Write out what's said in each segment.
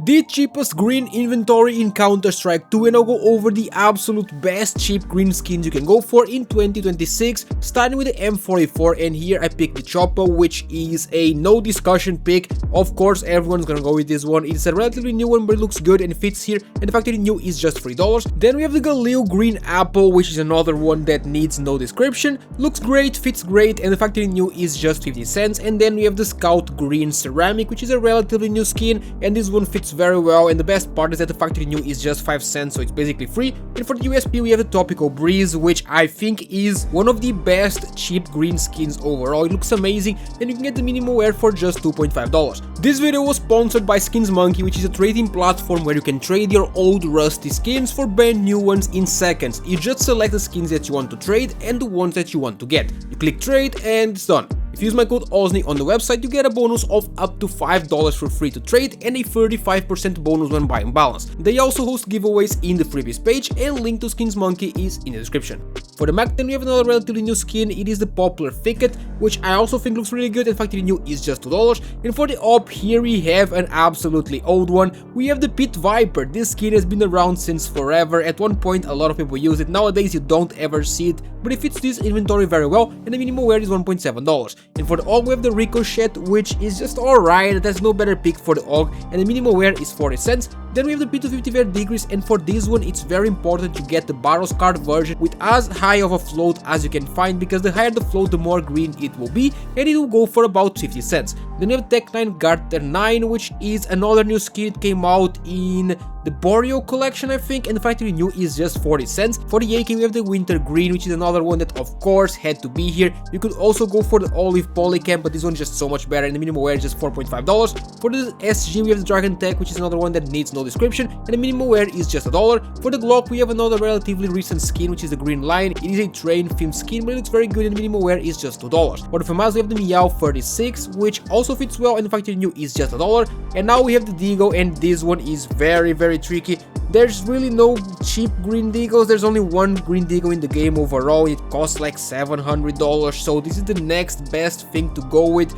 The cheapest green inventory in Counter-Strike 2, and I'll go over the absolute best cheap green skins you can go for in 2026, starting with the M44. And here I picked the Chopper, which is a no discussion pick. Of course, everyone's gonna go with this one. It's a relatively new one, but it looks good and fits here, and the factory new is just $3. Then we have the Galil Green Apple, which is another one that needs no description. Looks great, fits great, and the factory new is just 50 cents. And then we have the Scout Green Ceramic, which is a relatively new skin, and this one fits very well, and the best part is that the factory new is just 5 cents, so it's basically free. And for the USP we have the Tropical Breeze, which I think is one of the best cheap green skins overall. It looks amazing, and you can get the minimal wear for just $2.5. This video was sponsored by Skins Monkey, which is a trading platform where you can trade your old rusty skins for brand new ones in seconds. You just select the skins that you want to trade and the ones that you want to get. You click trade and it's done. If you use my code OZNI on the website, you get a bonus of up to $5 for free to trade and a 35% bonus when buying balance. They also host giveaways in the freebies page, and link to Skins Monkey is in the description. For the Mac 10 we have another relatively new skin. It is the Popular Thicket, which I also think looks really good, and factory new is just $2. And for the op, here we have an absolutely old one. We have the Pit Viper. This skin has been around since forever. At one point a lot of people use it. Nowadays you don't ever see it, but it fits this inventory very well, and the minimum wear is $1.7. And for the AUG we have the Ricochet, which is just alright. There's no better pick for the AUG, and the minimum wear is 40 cents. Then we have the P250 Verdigris, and for this one it's very important to get the Barros card version with as high of a float as you can find, because the higher the float the more green it will be, and it will go for about 50 cents. Then we have Tech 9 Garter 9, which is another new skin. It came out in the Boreal collection I think, and the factory new is just 40 cents. For the AK we have the Winter Green, which is another one that of course had to be here. You could also go for the Olive Polycam, but this one is just so much better, and the minimum wear is just $4.5. For the SG we have the Dragon Tech, which is another one that needs no description, and the minimum wear is just $1. For the Glock we have another relatively recent skin, which is the Green Lion. It is a train theme skin, but it looks very good, and the minimum wear is just $2. For the FAMAS we have the Meow 36, which also fits well, and the factory new is just $1. And now we have the Deagle, and this one is very tricky. There's really no cheap green Deagles. There's only one green Deagle in the game overall. It costs like $700, so this is the next best thing to go with.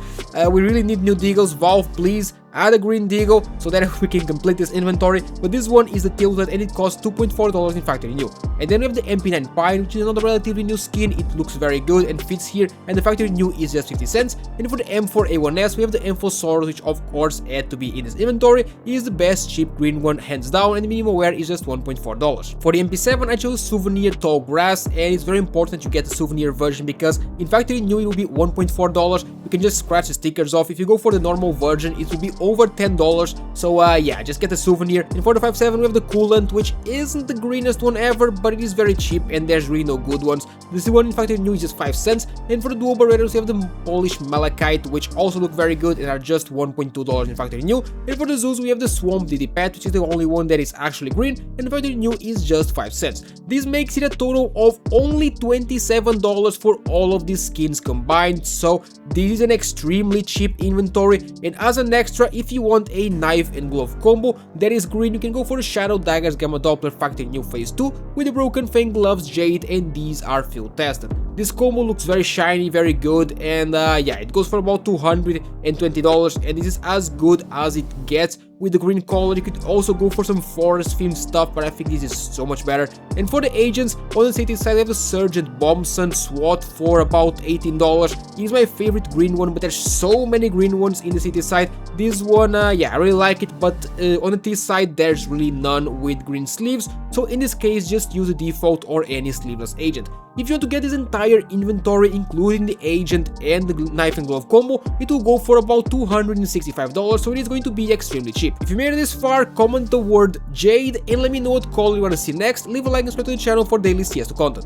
We really need new Deagles. Valve, please add a green Deagle so that we can complete this inventory. But this one is the Tilted, and it costs $2.4 in factory new. And then we have the MP9 Pine, which is another relatively new skin. It looks very good and fits here, and the factory new is just 50 cents. And for the M4A1S we have the Amphosaurus, which of course had to be in this inventory. It is the best cheap green one hands down, and the minimum wear is just $1.4. For the MP7 I chose Souvenir Tall Grass, and it's very important you get the souvenir version, because in factory new it will be $1.4. You can just scratch the stickers off. If you go for the normal version it will be over $10. So yeah, just get the souvenir. And for the 5.7 we have the Coolant, which isn't the greenest one ever, but it is very cheap, and there's really no good ones. This one in factory new is just 5 cents. And for the Dual Barrettors we have the Polish Malachite, which also look very good and are just $1.2 in factory new. And for the Zeus we have the Swamp DD Pet, which is the only one that is actually green, and the factory new is just 5 cents. This makes it a total of only $27 for all of these skins combined, so this is an extremely cheap inventory. And as an extra, if you want a knife and glove combo that is green, you can go for the Shadow Daggers Gamma Doppler factory new phase 2 with the Broken Fang Gloves Jade, and these are field tested. This combo looks very shiny, very good, and yeah, it goes for about $220, and this is as good as it gets with the green color. You could also go for some forest themed stuff, but I think this is so much better. And for the agents, on the city side I have the Sergeant Bombson SWAT for about $18. He's my favorite green one, but there's so many green ones in the city side. This one, yeah, I really like it, but on the T side there's really none with green sleeves, so in this case just use the default or any sleeveless agent. If you want to get this entire inventory, including the agent and the knife and glove combo, it will go for about $265, so it is going to be extremely cheap. If you made it this far, comment the word Jade and let me know what color you want to see next. Leave a like and subscribe to the channel for daily CS2 content.